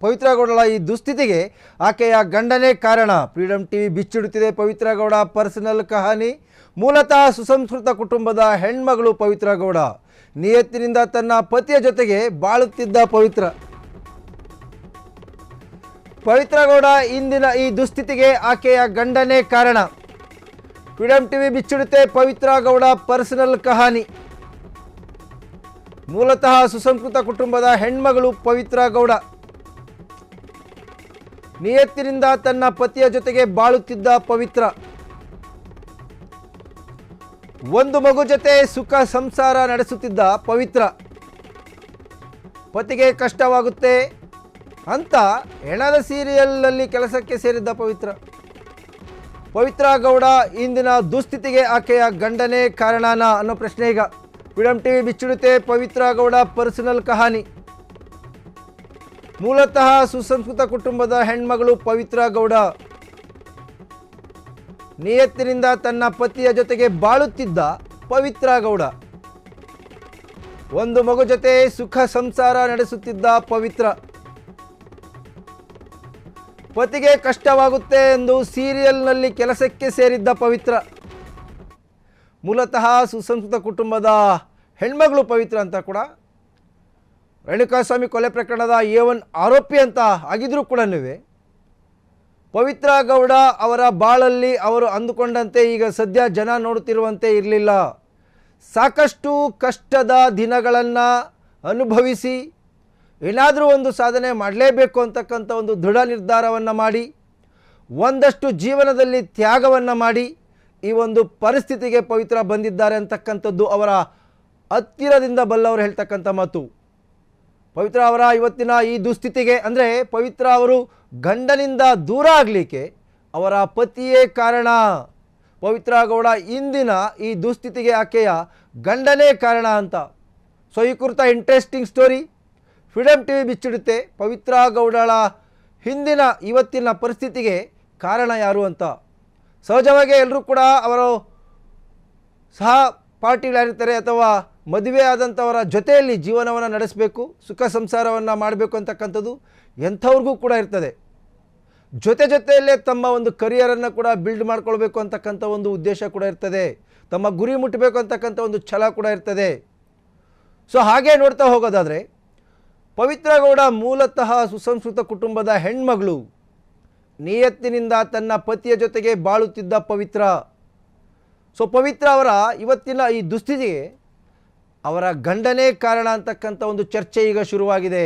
ಪವಿತ್ರ ಗೌಡಳ ಈ ದುಸ್ಥಿತಿಗೆ ಆಕೆಯ ಗಂಡನೇ ಕಾರಣ. Freedom TV ಬಿಚ್ಚಿಡುತ್ತಿದೆ Pavithra Gowda personal ಕಹಾನಿ. ಮೂಲತಃ ಸುಸಂಸ್ಕೃತ ಕುಟುಂಬದ ಹೆಣ್ಮಗಳು ಪವಿತ್ರ ಗೌಡ. ನಿಯತ್ತಿನಿಂದ ತನ್ನ ಪತಿಯ ಜೊತೆಗೆ ಬಾಳುತ್ತಿದ್ದ ಪವಿತ್ರ ಗೌಡ ಇಂದಿನ ಈ ದುಸ್ಥಿತಿಗೆ ಆಕೆಯ ಗಂಡನೇ ಕಾರಣ. Freedom TV ಬಿಚ್ಚಿಡುತ್ತೆ Pavithra Gowda personal ಕಹಾನಿ. ಮೂಲತಃ ಸುಸಂಸ್ಕೃತ ಕುಟುಂಬದ ಹೆಣ್ಮಗಳು ಪವಿತ್ರ ಗೌಡ. ನಿಯತ್ತಿನಿಂದ ತನ್ನ ಪತಿಯ ಜೊತೆಗೆ ಬಾಳುತ್ತಿದ್ದ ಪವಿತ್ರ. ಒಂದು ಮಗು ಜೊತೆ ಸುಖ ಸಂಸಾರ ನಡೆಸುತ್ತಿದ್ದ ಪವಿತ್ರ. ಪತಿಗೆ ಕಷ್ಟವಾಗುತ್ತೆ ಅಂತ ಹೆಣದ ಸೀರಿಯಲ್ನಲ್ಲಿ ಕೆಲಸಕ್ಕೆ ಸೇರಿದ್ದ ಪವಿತ್ರ ಗೌಡ ಇಂದಿನ ದುಸ್ಥಿತಿಗೆ ಆಕೆಯ ಗಂಡನೇ ಕಾರಣನಾ ಅನ್ನೋ ಪ್ರಶ್ನೆ ಈಗ. Freedom TV ಬಿಚ್ಚಿಡುತ್ತೆ Pavithra Gowda personal ಕಹಾನಿ. ಮೂಲತಃ ಸುಸಂಸ್ಕೃತ ಕುಟುಂಬದ ಹೆಣ್ಮಗಳು ಪವಿತ್ರ ಗೌಡ. ನಿಯತ್ತಿನಿಂದ ತನ್ನ ಪತಿಯ ಜೊತೆಗೆ ಬಾಳುತ್ತಿದ್ದ ಪವಿತ್ರ ಗೌಡ. ಒಂದು ಮಗು ಜೊತೆ ಸುಖ ಸಂಸಾರ ನಡೆಸುತ್ತಿದ್ದ ಪವಿತ್ರ. ಪತಿಗೆ ಕಷ್ಟವಾಗುತ್ತೆ ಎಂದು ಸೀರಿಯಲ್ನಲ್ಲಿ ಕೆಲಸಕ್ಕೆ ಸೇರಿದ್ದ ಪವಿತ್ರ. ಮೂಲತಃ ಸುಸಂಸ್ಕೃತ ಕುಟುಂಬದ ಹೆಣ್ಮಗಳು ಪವಿತ್ರ ಅಂತ ಕೂಡ ರೇಣುಕಾಸ್ವಾಮಿ ಕೊಲೆ ಪ್ರಕರಣದ A1 ಆರೋಪಿ ಅಂತ ಆಗಿದ್ರೂ ಕೂಡ ಪವಿತ್ರ ಗೌಡ ಅವರ ಬಾಳಲ್ಲಿ ಅವರು ಅಂದುಕೊಂಡಂತೆ ಈಗ ಸದ್ಯ ಜನ ನೋಡುತ್ತಿರುವಂತೆ ಇರಲಿಲ್ಲ. ಸಾಕಷ್ಟು ಕಷ್ಟದ ದಿನಗಳನ್ನು ಅನುಭವಿಸಿ ಏನಾದರೂ ಒಂದು ಸಾಧನೆ ಮಾಡಲೇಬೇಕು ಅಂತಕ್ಕಂಥ ಒಂದು ದೃಢ ನಿರ್ಧಾರವನ್ನು ಮಾಡಿ ಒಂದಷ್ಟು ಜೀವನದಲ್ಲಿ ತ್ಯಾಗವನ್ನು ಮಾಡಿ ಈ ಒಂದು ಪರಿಸ್ಥಿತಿಗೆ ಪವಿತ್ರ ಬಂದಿದ್ದಾರೆ ಅಂತಕ್ಕಂಥದ್ದು ಅವರ ಹತ್ತಿರದಿಂದ ಬಲ್ಲವರು ಹೇಳ್ತಕ್ಕಂಥ ಮಾತು. ಪವಿತ್ರ ಅವರ ಇವತ್ತಿನ ಈ ದುಸ್ಥಿತಿಗೆ ಅಂದರೆ ಪವಿತ್ರ ಅವರು ಗಂಡನಿಂದ ದೂರ ಆಗಲಿಕ್ಕೆ ಅವರ ಪತಿಯೇ ಕಾರಣ. ಪವಿತ್ರ ಗೌಡ ಇಂದಿನ ಈ ದುಸ್ಥಿತಿಗೆ ಆಕೆಯ ಗಂಡನೇ ಕಾರಣ ಅಂತ. ಸೊ ಈ ಕುರಿತ ಇಂಟ್ರೆಸ್ಟಿಂಗ್ ಸ್ಟೋರಿ ಫ್ರೀಡಂ ಟಿವಿ ಬಿಚ್ಚಿಡುತ್ತೆ ಪವಿತ್ರ ಗೌಡಳ ಹಿಂದಿನ ಇವತ್ತಿನ ಪರಿಸ್ಥಿತಿಗೆ ಕಾರಣ ಯಾರು ಅಂತ. ಸಹಜವಾಗಿ ಎಲ್ಲರೂ ಕೂಡ ಅವರು ಸಹ ಪಾರ್ಟಿಗಳಾಗಿರ್ತಾರೆ ಅಥವಾ ಮದುವೆ ಆದಂಥವರ ಜೊತೆಯಲ್ಲಿ ಜೀವನವನ್ನು ನಡೆಸಬೇಕು, ಸುಖ ಸಂಸಾರವನ್ನು ಮಾಡಬೇಕು ಅಂತಕ್ಕಂಥದ್ದು ಎಂಥವ್ರಿಗೂ ಕೂಡ ಇರ್ತದೆ. ಜೊತೆಯಲ್ಲೇ ತಮ್ಮ ಒಂದು ಕರಿಯರನ್ನು ಕೂಡ ಬಿಲ್ಡ್ ಮಾಡ್ಕೊಳ್ಬೇಕು ಅಂತಕ್ಕಂಥ ಒಂದು ಉದ್ದೇಶ ಕೂಡ ಇರ್ತದೆ. ತಮ್ಮ ಗುರಿ ಮುಟ್ಟಬೇಕು ಅಂತಕ್ಕಂಥ ಒಂದು ಛಲ ಕೂಡ ಇರ್ತದೆ. ಸೊ ಹಾಗೆ ನೋಡ್ತಾ ಹೋಗೋದಾದರೆ ಪವಿತ್ರ ಗೌಡ ಮೂಲತಃ ಸುಸಂಸ್ಕೃತ ಕುಟುಂಬದ ಹೆಣ್ಮಗಳು. ನಿಯತ್ತಿನಿಂದ ತನ್ನ ಪತಿಯ ಜೊತೆಗೆ ಬಾಳುತ್ತಿದ್ದ ಪವಿತ್ರ. ಸೊ ಪವಿತ್ರ ಅವರ ಇವತ್ತಿನ ಈ ದುಸ್ಥಿತಿಗೆ ಅವರ ಗಂಡನೇ ಕಾರಣ ಅಂತಕ್ಕಂಥ ಒಂದು ಚರ್ಚೆ ಈಗ ಶುರುವಾಗಿದೆ.